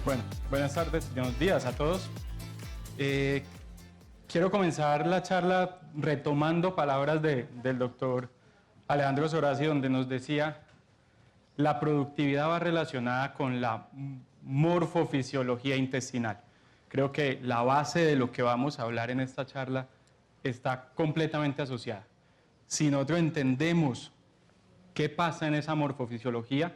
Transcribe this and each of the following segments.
Bueno, buenas tardes, buenos días a todos. Quiero comenzar la charla retomando palabras del doctor Alejandro Sorasi, donde nos decía la productividad va relacionada con la morfofisiología intestinal. Creo que la base de lo que vamos a hablar en esta charla está completamente asociada. Si nosotros entendemos qué pasa en esa morfofisiología,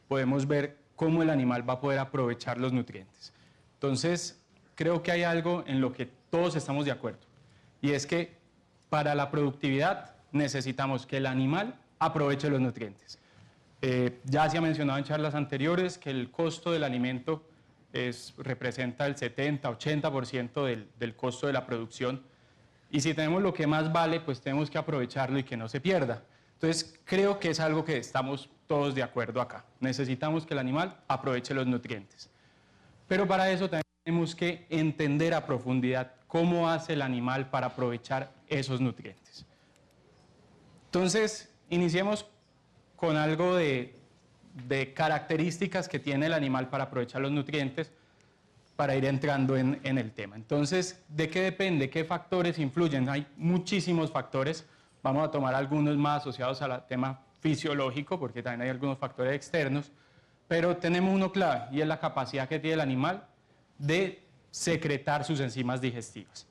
podemos ver cómo el animal va a poder aprovechar los nutrientes. Entonces, creo que hay algo en lo que todos estamos de acuerdo, y es que para la productividad necesitamos que el animal aproveche los nutrientes. Ya se ha mencionado en charlas anteriores que el costo del alimento representa el 70-80% del costo de la producción, y si tenemos lo que más vale, pues tenemos que aprovecharlo y que no se pierda. Entonces, creo que es algo que estamos todos de acuerdo acá. Necesitamos que el animal aproveche los nutrientes. Pero para eso también tenemos que entender a profundidad cómo hace el animal para aprovechar esos nutrientes. Entonces, iniciemos con algo de características que tiene el animal para aprovechar los nutrientes, para ir entrando en el tema. Entonces, ¿de qué depende? ¿Qué factores influyen? Hay muchísimos factores. Vamos a tomar algunos más asociados al tema fisiológico, porque también hay algunos factores externos, pero tenemos uno clave, y es la capacidad que tiene el animal de secretar sus enzimas digestivas.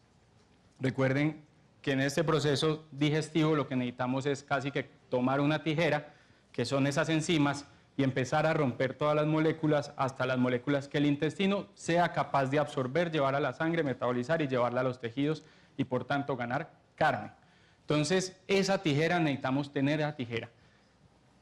Recuerden que en este proceso digestivo lo que necesitamos es casi que tomar una tijera, que son esas enzimas, y empezar a romper todas las moléculas hasta las moléculas que el intestino sea capaz de absorber, llevar a la sangre, metabolizar y llevarla a los tejidos, y por tanto ganar carne. Entonces, esa tijera, necesitamos tener esa tijera.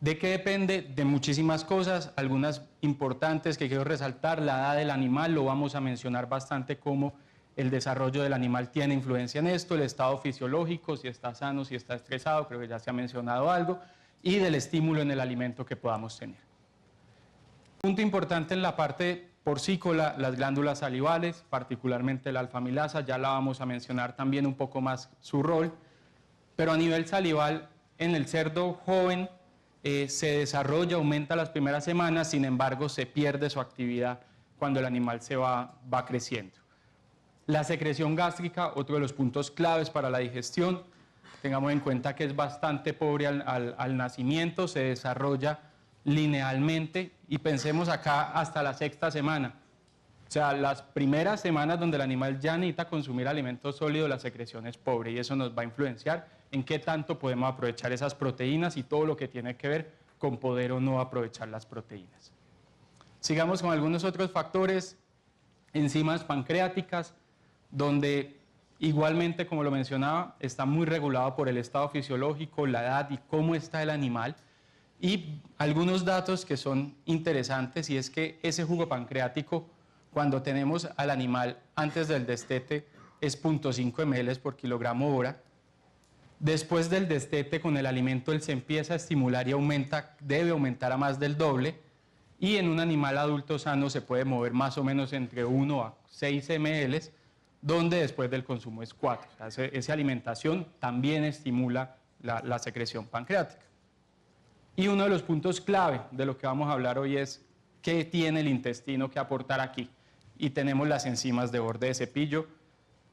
¿De qué depende? De muchísimas cosas, algunas importantes que quiero resaltar. La edad del animal, lo vamos a mencionar bastante, cómo el desarrollo del animal tiene influencia en esto, el estado fisiológico, si está sano, si está estresado, creo que ya se ha mencionado algo, y del estímulo en el alimento que podamos tener. Punto importante en la parte porcícola, las glándulas salivales, particularmente la alfa-amilasa, ya la vamos a mencionar también un poco más su rol, pero a nivel salival, en el cerdo joven, se desarrolla, aumenta las primeras semanas, sin embargo se pierde su actividad cuando el animal se va creciendo. La secreción gástrica, otro de los puntos claves para la digestión, tengamos en cuenta que es bastante pobre al nacimiento, se desarrolla linealmente, y pensemos acá hasta la sexta semana. O sea, las primeras semanas donde el animal ya necesita consumir alimentos sólidos, la secreción es pobre, y eso nos va a influenciar en qué tanto podemos aprovechar esas proteínas y todo lo que tiene que ver con poder o no aprovechar las proteínas. Sigamos con algunos otros factores, enzimas pancreáticas, donde igualmente, como lo mencionaba, está muy regulado por el estado fisiológico, la edad y cómo está el animal. Y algunos datos que son interesantes, y es que ese jugo pancreático, cuando tenemos al animal antes del destete, es 0.5 ml por kilogramo hora. Después del destete, con el alimento, él se empieza a estimular y aumenta, debe aumentar a más del doble, y en un animal adulto sano se puede mover más o menos entre 1 a 6 ml, donde después del consumo es 4. O sea, esa alimentación también estimula la secreción pancreática. Y uno de los puntos clave de lo que vamos a hablar hoy es qué tiene el intestino que aportar aquí. Y tenemos las enzimas de borde de cepillo,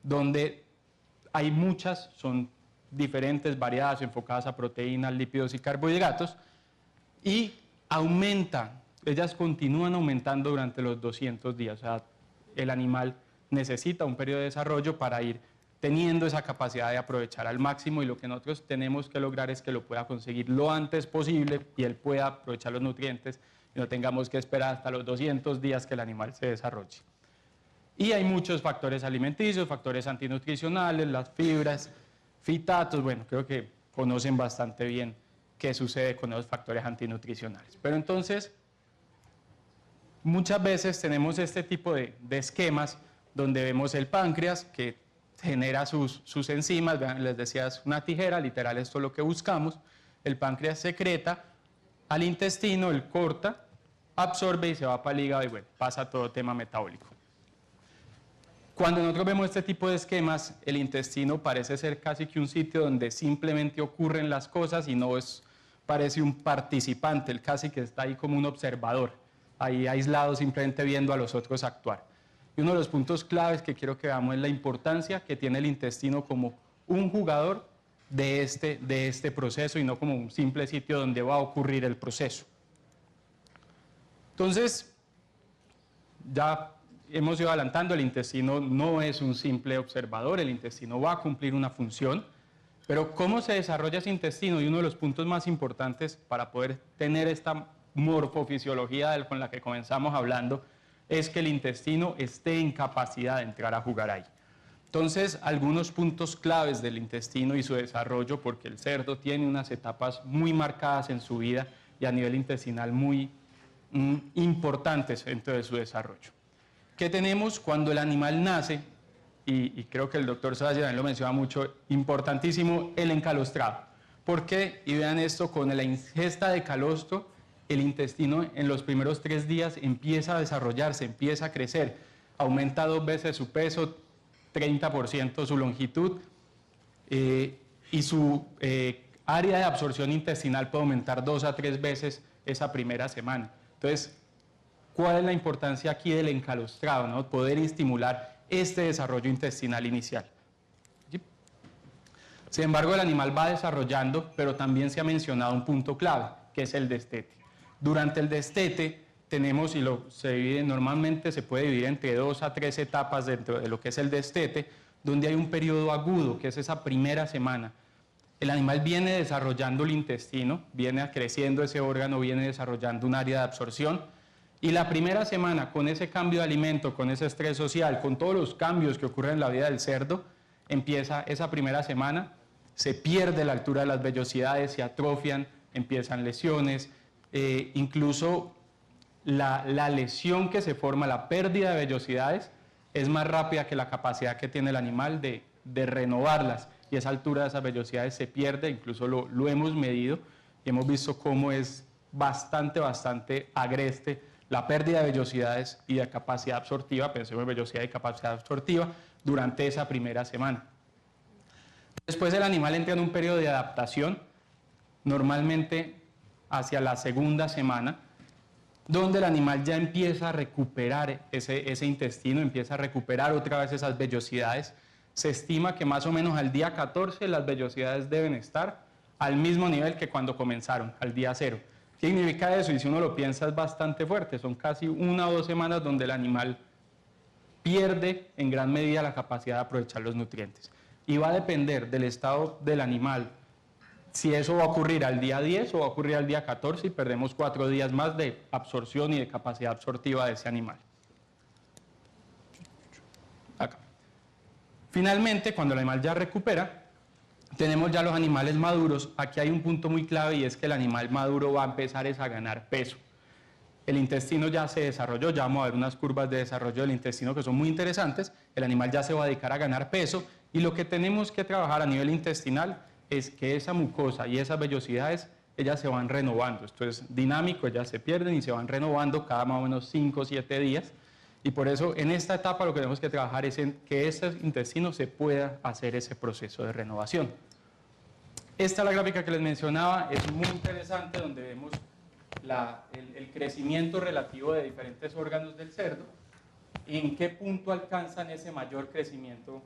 donde hay muchas, son diferentes, variadas, enfocadas a proteínas, lípidos y carbohidratos, y aumentan, ellas continúan aumentando durante los 200 días. O sea, el animal necesita un periodo de desarrollo para ir teniendo esa capacidad de aprovechar al máximo, y lo que nosotros tenemos que lograr es que lo pueda conseguir lo antes posible y él pueda aprovechar los nutrientes y no tengamos que esperar hasta los 200 días que el animal se desarrolle. Y hay muchos factores alimenticios, factores antinutricionales, las fibras, fitatos, bueno, creo que conocen bastante bien qué sucede con esos factores antinutricionales. Pero entonces, muchas veces tenemos este tipo de esquemas donde vemos el páncreas que genera sus enzimas, vean, les decía, es una tijera, literal, esto es lo que buscamos. El páncreas secreta al intestino, él corta, absorbe y se va para el hígado, y bueno, pasa todo tema metabólico. Cuando nosotros vemos este tipo de esquemas, el intestino parece ser casi que un sitio donde simplemente ocurren las cosas y no parece un participante, él casi que está ahí como un observador. ahí aislados simplemente viendo a los otros actuar. Y uno de los puntos claves que quiero que veamos es la importancia que tiene el intestino como un jugador de este proceso y no como un simple sitio donde va a ocurrir el proceso. Entonces, ya hemos ido adelantando, el intestino no es un simple observador, el intestino va a cumplir una función, pero ¿cómo se desarrolla ese intestino? Y uno de los puntos más importantes para poder tener esta morfofisiología con la que comenzamos hablando es que el intestino esté en capacidad de entrar a jugar ahí. Entonces, algunos puntos claves del intestino y su desarrollo, porque el cerdo tiene unas etapas muy marcadas en su vida y a nivel intestinal muy importantes dentro de su desarrollo. ¿Qué tenemos cuando el animal nace? Y creo que el doctor Sebastián lo menciona mucho, importantísimo, el encalostrado. ¿Por qué? Y vean esto, con la ingesta de calostro, el intestino en los primeros 3 días empieza a desarrollarse, empieza a crecer, aumenta 2 veces su peso, 30% su longitud, y su área de absorción intestinal puede aumentar 2 a 3 veces esa primera semana. Entonces, ¿cuál es la importancia aquí del encalostrado, ¿no? Poder estimular este desarrollo intestinal inicial. ¿Sí? Sin embargo, el animal va desarrollando, pero también se ha mencionado un punto clave, que es el destete. Durante el destete tenemos, normalmente se puede dividir entre 2 a 3 etapas dentro de lo que es el destete, donde hay un periodo agudo, que es esa primera semana. El animal viene desarrollando el intestino, viene creciendo ese órgano, viene desarrollando un área de absorción, y la primera semana, con ese cambio de alimento, con ese estrés social, con todos los cambios que ocurren en la vida del cerdo, empieza esa primera semana, se pierde la altura de las vellosidades, se atrofian, empiezan lesiones, incluso la lesión que se forma, la pérdida de vellosidades, es más rápida que la capacidad que tiene el animal de renovarlas, y esa altura de esas vellosidades se pierde, incluso lo hemos medido y hemos visto cómo es bastante agreste la pérdida de vellosidades y de capacidad absortiva, pensemos en vellosidad y capacidad absortiva, durante esa primera semana. Después el animal entra en un periodo de adaptación, normalmente hacia la segunda semana, donde el animal ya empieza a recuperar ese intestino, empieza a recuperar otra vez esas vellosidades. Se estima que más o menos al día 14 las vellosidades deben estar al mismo nivel que cuando comenzaron, al día 0. ¿Qué significa eso? Y si uno lo piensa es bastante fuerte, son casi 1 o 2 semanas donde el animal pierde en gran medida la capacidad de aprovechar los nutrientes. Y va a depender del estado del animal, si eso va a ocurrir al día 10 o va a ocurrir al día 14 y perdemos 4 días más de absorción y de capacidad absortiva de ese animal. Acá. Finalmente, cuando el animal ya recupera, tenemos ya los animales maduros. Aquí hay un punto muy clave y es que el animal maduro va a empezar a ganar peso. El intestino ya se desarrolló, ya vamos a ver unas curvas de desarrollo del intestino que son muy interesantes. El animal ya se va a dedicar a ganar peso y lo que tenemos que trabajar a nivel intestinal es que esa mucosa y esas vellosidades, ellas se van renovando. Esto es dinámico, ellas se pierden y se van renovando cada más o menos 5 o 7 días. Y por eso en esta etapa lo que tenemos que trabajar es en que ese intestino se pueda hacer ese proceso de renovación. Esta es la gráfica que les mencionaba, es muy interesante donde vemos el crecimiento relativo de diferentes órganos del cerdo y en qué punto alcanzan ese mayor crecimiento